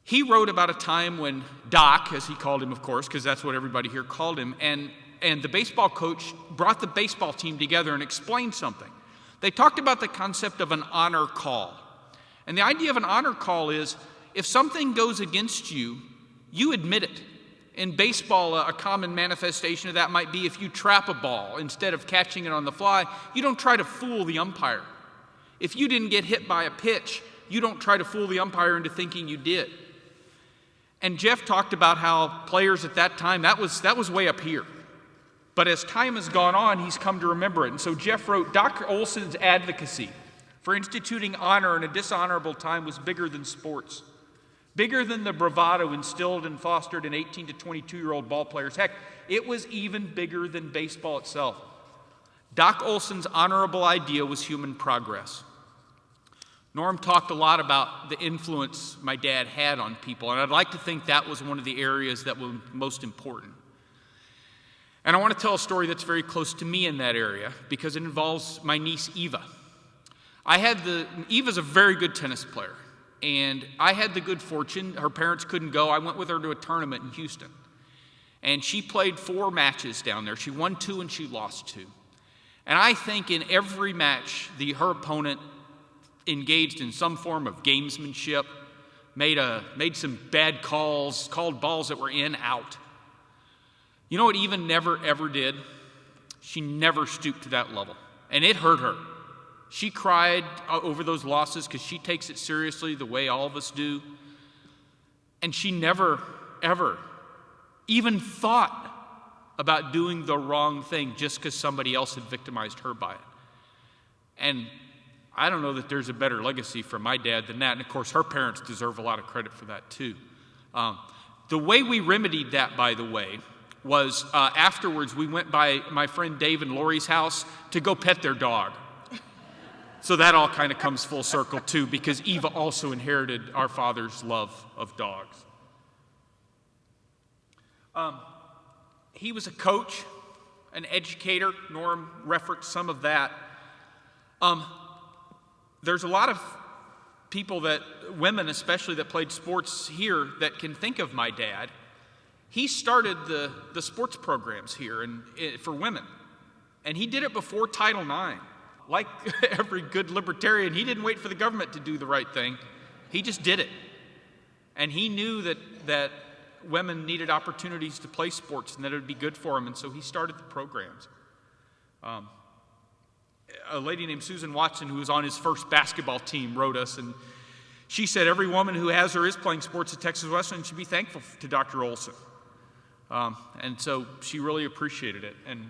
He wrote about a time when Doc, as he called him, of course, because that's what everybody here called him, and the baseball coach brought the baseball team together and explained something. They talked about the concept of an honor call. And the idea of an honor call is if something goes against you, you admit it. In baseball, a common manifestation of that might be if you trap a ball instead of catching it on the fly, you don't try to fool the umpire. If you didn't get hit by a pitch, you don't try to fool the umpire into thinking you did. And Jeff talked about how players at that time, that was way up here. But as time has gone on, he's come to remember it. And so Jeff wrote, "Dr. Olson's advocacy for instituting honor in a dishonorable time was bigger than sports, bigger than the bravado instilled and fostered in 18 to 22-year-old ball players. Heck, it was even bigger than baseball itself. Doc Olson's honorable idea was human progress." Norm talked a lot about the influence my dad had on people, and I'd like to think that was one of the areas that was most important. And I want to tell a story that's very close to me in that area because it involves my niece Eva. Eva's a very good tennis player, and I had the good fortune, her parents couldn't go, I went with her to a tournament in Houston. And she played 4 matches down there. She won 2 and she lost 2. And I think in every match, her opponent engaged in some form of gamesmanship, made some bad calls, called balls that were in, out. You know what Eva never, ever did? She never stooped to that level. And it hurt her. She cried over those losses because she takes it seriously the way all of us do. And she never, ever even thought about doing the wrong thing just because somebody else had victimized her by it. And I don't know that there's a better legacy for my dad than that. And of course, her parents deserve a lot of credit for that too. The way we remedied that, by the way, was afterwards we went by my friend Dave and Lori's house to go pet their dog. So that all kind of comes full circle too, because Eva also inherited our father's love of dogs. He was a coach, an educator. Norm referenced some of that. There's a lot of people women especially, that played sports here that can think of my dad. He started the sports programs here for women, and he did it before Title IX. Like every good libertarian, he didn't wait for the government to do the right thing. He just did it. And he knew that women needed opportunities to play sports and that it would be good for them, and so he started the programs. a lady named Susan Watson, who was on his first basketball team, wrote us, and she said every woman who has or is playing sports at Texas Wesleyan should be thankful to Dr. Olson. And so she really appreciated it, and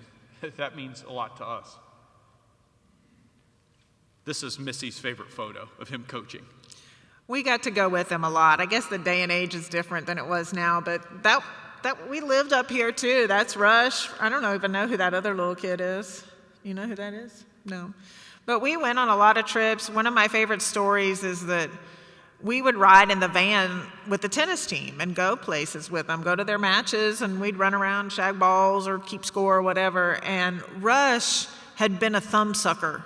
that means a lot to us. This is Missy's favorite photo of him coaching. We got to go with him a lot. I guess the day and age is different than it was now, but that we lived up here too. That's Rush. I don't even know who that other little kid is. You know who that is? No. But we went on a lot of trips. One of my favorite stories is that we would ride in the van with the tennis team and go places with them, go to their matches, and we'd run around, shag balls or keep score or whatever. And Rush had been a thumb sucker,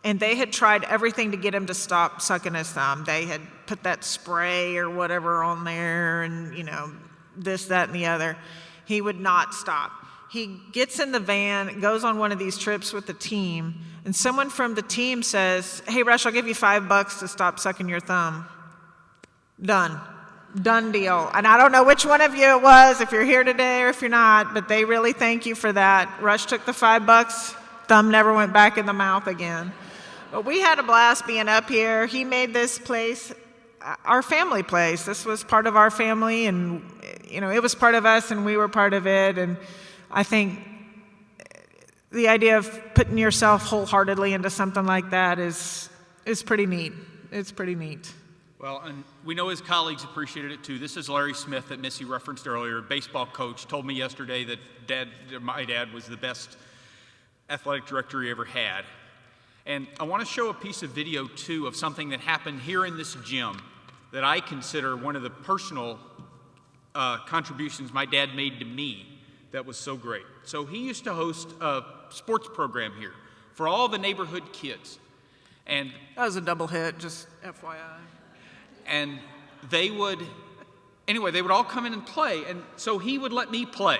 and they had tried everything to get him to stop sucking his thumb. They had put that spray or whatever on there and, this, that, and the other. He would not stop. He gets in the van, goes on one of these trips with the team, and someone from the team says, "Hey, Rush, I'll give you $5 to stop sucking your thumb." Done. Done deal. And I don't know which one of you it was, if you're here today or if you're not, but they really thank you for that. Rush took the $5, thumb never went back in the mouth again. But we had a blast being up here. He made this place our family place. This was part of our family, and it was part of us, and we were part of it. And I think the idea of putting yourself wholeheartedly into something like that is pretty neat. It's pretty neat. Well, and we know his colleagues appreciated it too. This is Larry Smith that Missy referenced earlier, baseball coach, told me yesterday that my dad was the best athletic director he ever had. And I want to show a piece of video too of something that happened here in this gym that I consider one of the personal contributions my dad made to me that was so great. So he used to host a sports program here for all the neighborhood kids. And that was a double hit, just FYI. And they would all come in and play, and so he would let me play.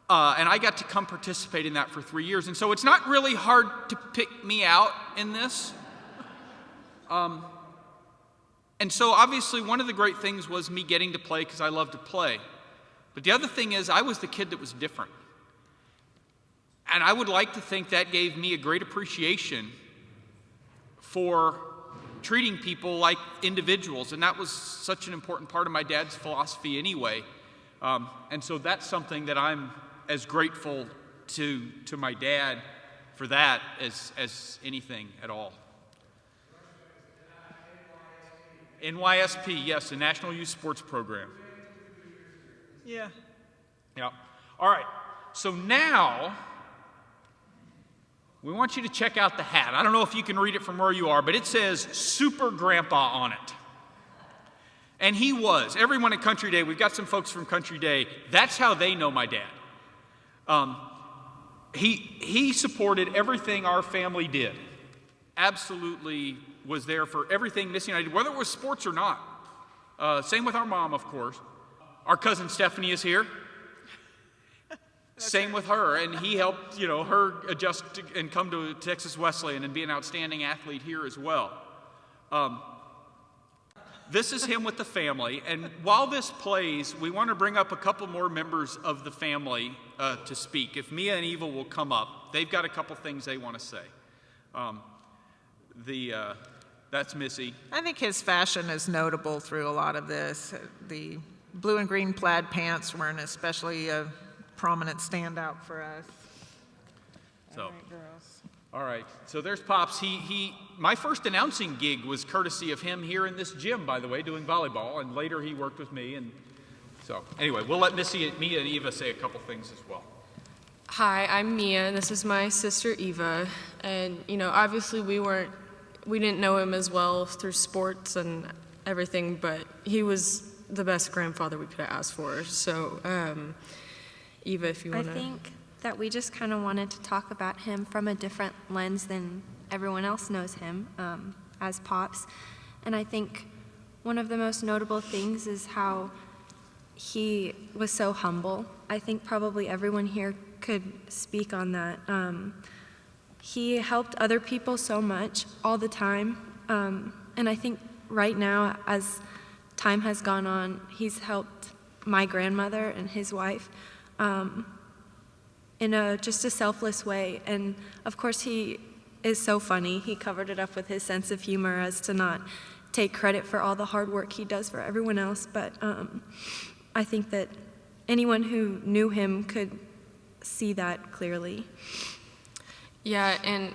And I got to come participate in that for 3 years. And so it's not really hard to pick me out in this. And so obviously one of the great things was me getting to play because I love to play. But the other thing is I was the kid that was different. And I would like to think that gave me a great appreciation for treating people like individuals. And that was such an important part of my dad's philosophy anyway. And so that's something that I'm as grateful to my dad for that as anything at all. NYSP, yes, the National Youth Sports Program. Yeah. Yeah. All right. So now we want you to check out the hat. I don't know if you can read it from where you are, but it says Super Grandpa on it. And he was. Everyone at Country Day, we've got some folks from Country Day, that's how they know my dad. He supported everything our family did. Absolutely was there for everything Missy and I did, whether it was sports or not. Same with our mom, of course. Our cousin Stephanie is here. Same with her, and he helped, her adjust and come to Texas Wesleyan and be an outstanding athlete here as well. This is him with the family, and while this plays, we want to bring up a couple more members of the family to speak. If Mia and Eva will come up, they've got a couple things they want to say. That's Missy. I think his fashion is notable through a lot of this. The blue and green plaid pants were an especially prominent standout for us. So, all right, girls. All right. So there's Pops. My first announcing gig was courtesy of him here in this gym, by the way, doing volleyball, and later he worked with me. And so, anyway, we'll let Mia and Eva say a couple things as well. Hi, I'm Mia, and this is my sister Eva. And obviously we didn't know him as well through sports and everything, but he was the best grandfather we could have asked for. So, Eva, if you want to. I think that we just kind of wanted to talk about him from a different lens than everyone else knows him as Pops. And I think one of the most notable things is how he was so humble. I think probably everyone here could speak on that. He helped other people so much all the time. And I think right now, as time has gone on, he's helped my grandmother and his wife in just a selfless way. And of course, he is so funny. He covered it up with his sense of humor as to not take credit for all the hard work he does for everyone else. But I think that anyone who knew him could see that clearly. Yeah, and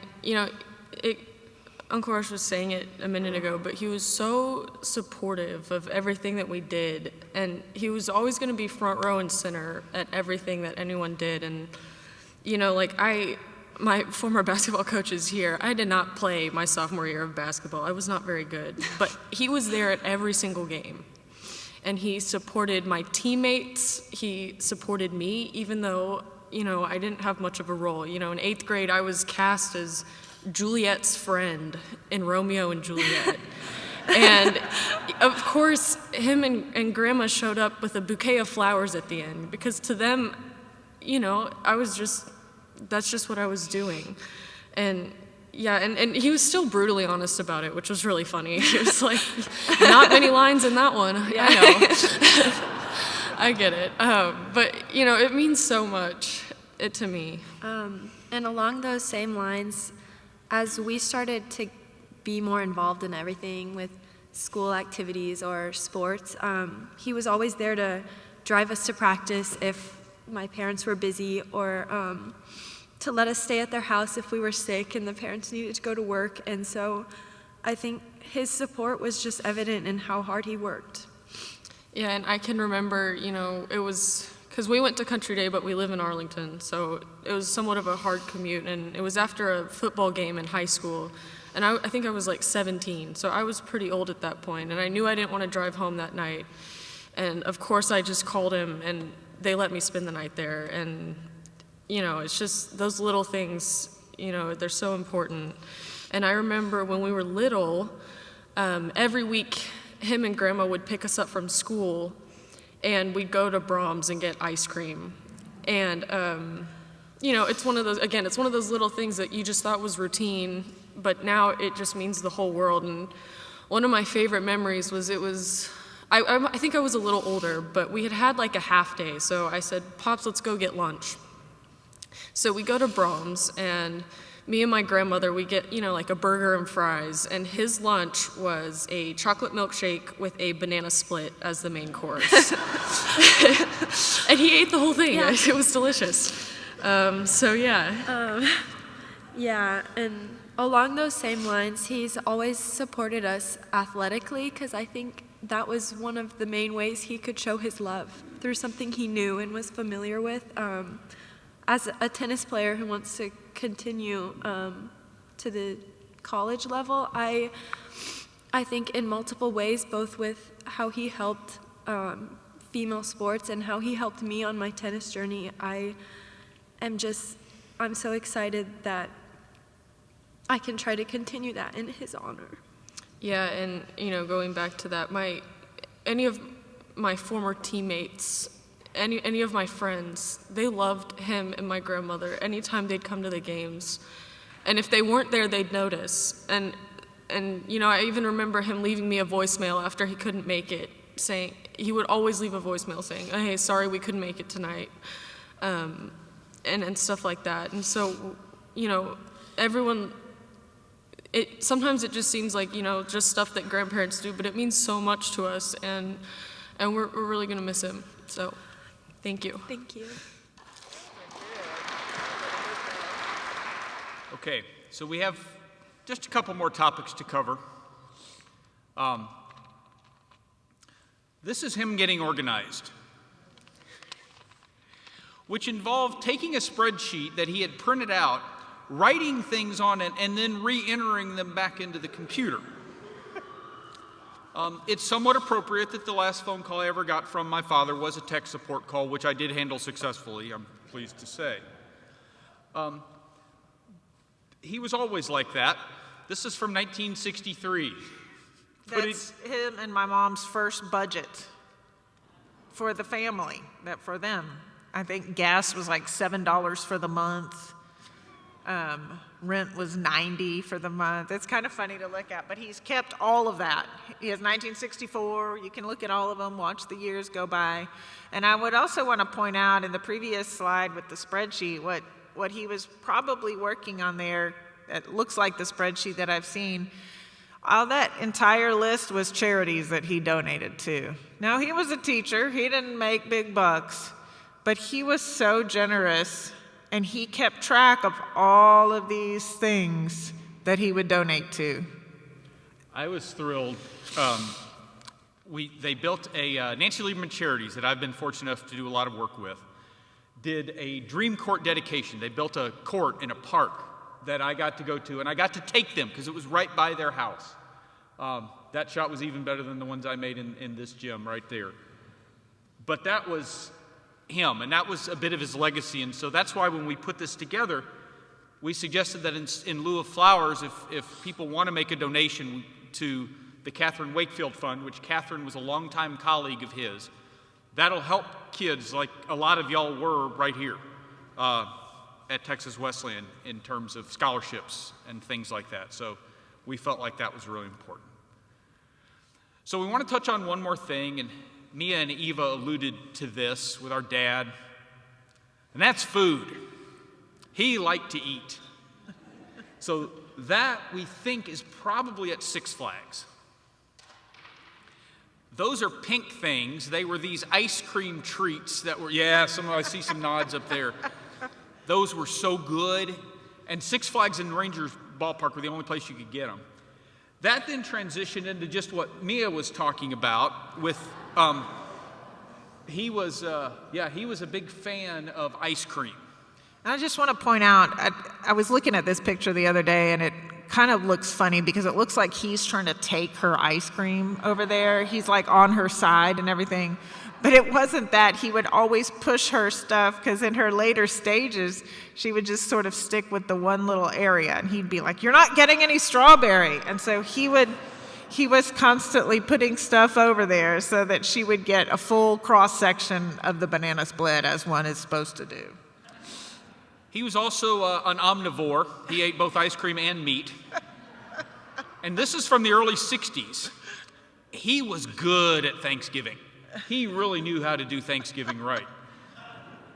Uncle Rush was saying it a minute ago, but he was so supportive of everything that we did, and he was always going to be front row and center at everything that anyone did. And my former basketball coach is here. I did not play my sophomore year of basketball. I was not very good, but he was there at every single game. And he supported my teammates. He supported me, even though, I didn't have much of a role. In 8th grade, I was cast as Juliet's friend in Romeo and Juliet. And of course, him and Grandma showed up with a bouquet of flowers at the end, because to them, that's just what I was doing. And yeah, and he was still brutally honest about it, which was really funny. He was like, not many lines in that one. Yeah. I know. I get it. But, it means so much to me. And along those same lines, as we started to be more involved in everything with school activities or sports, he was always there to drive us to practice if my parents were busy, or to let us stay at their house if we were sick and the parents needed to go to work. And so I think his support was just evident in how hard he worked. Yeah, and I can remember, it was, because we went to Country Day, but we live in Arlington, so it was somewhat of a hard commute, and it was after a football game in high school, and I think I was like 17, so I was pretty old at that point, and I knew I didn't want to drive home that night, and of course I just called him, and they let me spend the night there. And it's just those little things, they're so important. And I remember when we were little, every week him and Grandma would pick us up from school, and we'd go to Brahms and get ice cream. And it's one of those little things that you just thought was routine, but now it just means the whole world. And one of my favorite memories was, I think I was a little older, but we had like a half day. So I said, Pops, let's go get lunch. So we go to Brahms, and me and my grandmother, we get, like a burger and fries. And his lunch was a chocolate milkshake with a banana split as the main course. And he ate the whole thing. Yeah. It was delicious. Yeah, and along those same lines, he's always supported us athletically, because I think that was one of the main ways he could show his love, through something he knew and was familiar with. As a tennis player who wants to continue to the college level, I think in multiple ways, both with how he helped female sports and how he helped me on my tennis journey, I'm so excited that I can try to continue that in his honor. Yeah, and going back to that, any of my former teammates, any of my friends, they loved him and my grandmother anytime they'd come to the games. And if they weren't there, they'd notice. And I even remember him leaving me a voicemail after he couldn't make it, saying, he would always leave a voicemail saying, hey, sorry, we couldn't make it tonight, and stuff like that. And so, everyone, sometimes it just seems like, just stuff that grandparents do, but it means so much to us, and we're really gonna miss him, so. Thank you. Thank you. Okay, so we have just a couple more topics to cover. This is him getting organized, which involved taking a spreadsheet that he had printed out, writing things on it, and then re-entering them back into the computer. It's somewhat appropriate that the last phone call I ever got from my father was a tech support call, which I did handle successfully, I'm pleased to say. He was always like that. This is from 1963. That's him and my mom's first budget for the family, for them. I think gas was like $7 for the month. Rent was $90 for the month. It's kind of funny to look at, but he's kept all of that. He has 1964. You can look at all of them, watch the years go by. And I would also want to point out in the previous slide with the spreadsheet, what he was probably working on there, it looks like the spreadsheet that I've seen, all that entire list was charities that he donated to. Now, he was a teacher. He didn't make big bucks, but he was so generous, and he kept track of all of these things that he would donate to. I was thrilled. They built a Nancy Lieberman Charities that I've been fortunate enough to do a lot of work with, did a dream court dedication. They built a court in a park that I got to go to, and I got to take them because it was right by their house. That shot was even better than the ones I made in this gym right there. But that was him, and that was a bit of his legacy, and so that's why when we put this together, we suggested that in lieu of flowers, if people want to make a donation to the Catherine Wakefield Fund, which Catherine was a longtime colleague of his, that'll help kids like a lot of y'all were right here at Texas Wesleyan in terms of scholarships and things like that. So we felt like that was really important. So we want to touch on one more thing, and Mia and Eva alluded to this with our dad, and that's food. He liked to eat. So that, we think, is probably at Six Flags. Those are pink things. They were these ice cream treats that were, I see some nods up there. Those were so good. And Six Flags and Rangers Ballpark were the only place you could get them. That then transitioned into just what Mia was talking about with, he was a big fan of ice cream. I just want to point out, I was looking at this picture the other day, and it kind of looks funny because it looks like he's trying to take her ice cream over there. He's like on her side and everything. But it wasn't that. He would always push her stuff because in her later stages, she would just sort of stick with the one little area. And he'd be like, "You're not getting any strawberry." And so he was constantly putting stuff over there so that she would get a full cross-section of the banana split as one is supposed to do. He was also an omnivore. He ate both ice cream and meat. And this is from the early 60s. He was good at Thanksgiving. He really knew how to do Thanksgiving right.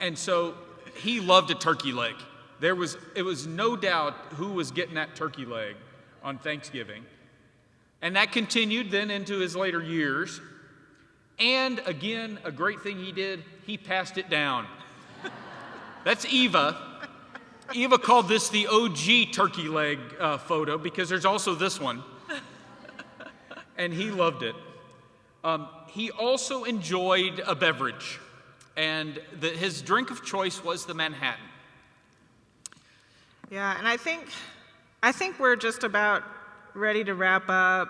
And so he loved a turkey leg. It was no doubt who was getting that turkey leg on Thanksgiving. And that continued then into his later years. And again, a great thing he did, he passed it down. That's Eva. Eva called this the OG turkey leg photo because there's also this one. And he loved it. He also enjoyed a beverage. And his drink of choice was the Manhattan. Yeah, and I think we're just about ready to wrap up.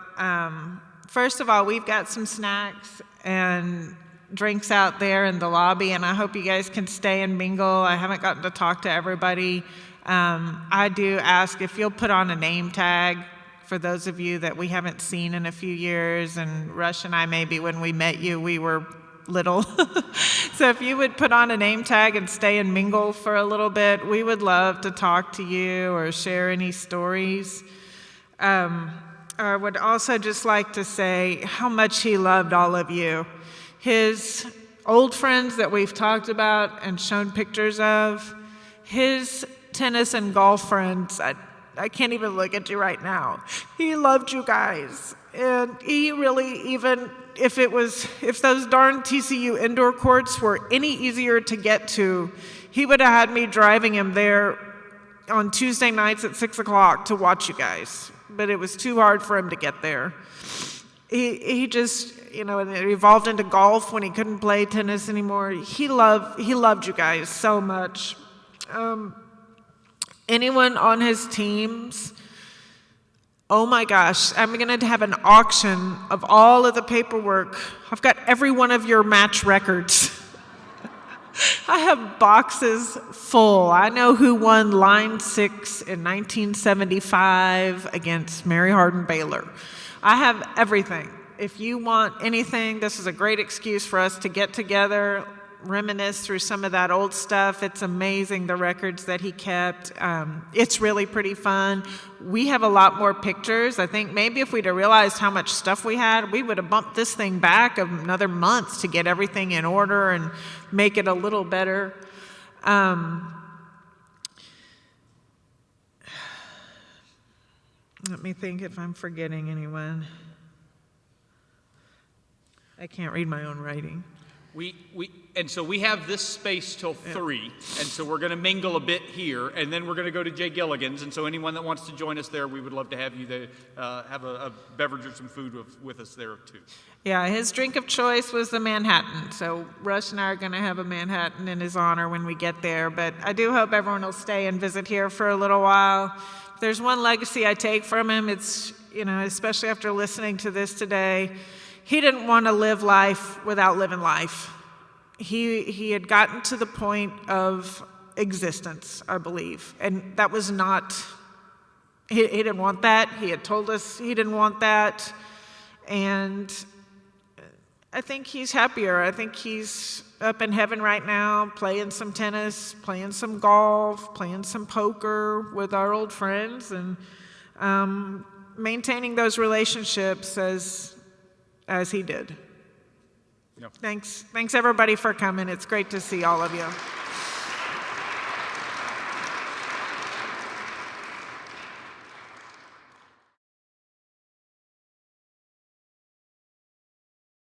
First of all, we've got some snacks and drinks out there in the lobby, and I hope you guys can stay and mingle. I haven't gotten to talk to everybody. I do ask if you'll put on a name tag for those of you that we haven't seen in a few years, and Rush and I, maybe when we met you, we were little. So if you would put on a name tag and stay and mingle for a little bit, we would love to talk to you or share any stories. I would also just like to say how much he loved all of you. His old friends that we've talked about and shown pictures of, his tennis and golf friends, I can't even look at you right now. He loved you guys. And he really, even if those darn TCU indoor courts were any easier to get to, he would have had me driving him there on Tuesday nights at 6 o'clock to watch you guys. But it was too hard for him to get there. He just, and it evolved into golf when he couldn't play tennis anymore. He loved you guys so much. Anyone on his teams, oh my gosh, I'm going to have an auction of all of the paperwork. I've got every one of your match records. I have boxes full. I know who won line 6 in 1975 against Mary Hardin Baylor. I have everything. If you want anything, this is a great excuse for us to get together. reminisce through some of that old stuff. It's amazing the records that he kept. It's really pretty fun. We have a lot more pictures. I think maybe if we'd have realized how much stuff we had, we would have bumped this thing back another month to get everything in order and make it a little better. Let me think if I'm forgetting anyone. I can't read my own writing. And so we have this space till 3, and so we're going to mingle a bit here, and then we're going to go to Jay Gilligan's, and so anyone that wants to join us there, we would love to have you there, have a beverage or some food with us there too. Yeah, his drink of choice was the Manhattan, so Russ and I are going to have a Manhattan in his honor when we get there, but I do hope everyone will stay and visit here for a little while. If there's one legacy I take from him, it's, especially after listening to this today, he didn't want to live life without living life. He had gotten to the point of existence, I believe, and that was not, he didn't want that. He had told us he didn't want that, and I think he's happier. I think he's up in heaven right now, playing some tennis, playing some golf, playing some poker with our old friends, and maintaining those relationships as he did. Yep. Thanks everybody for coming. It's great to see all of you.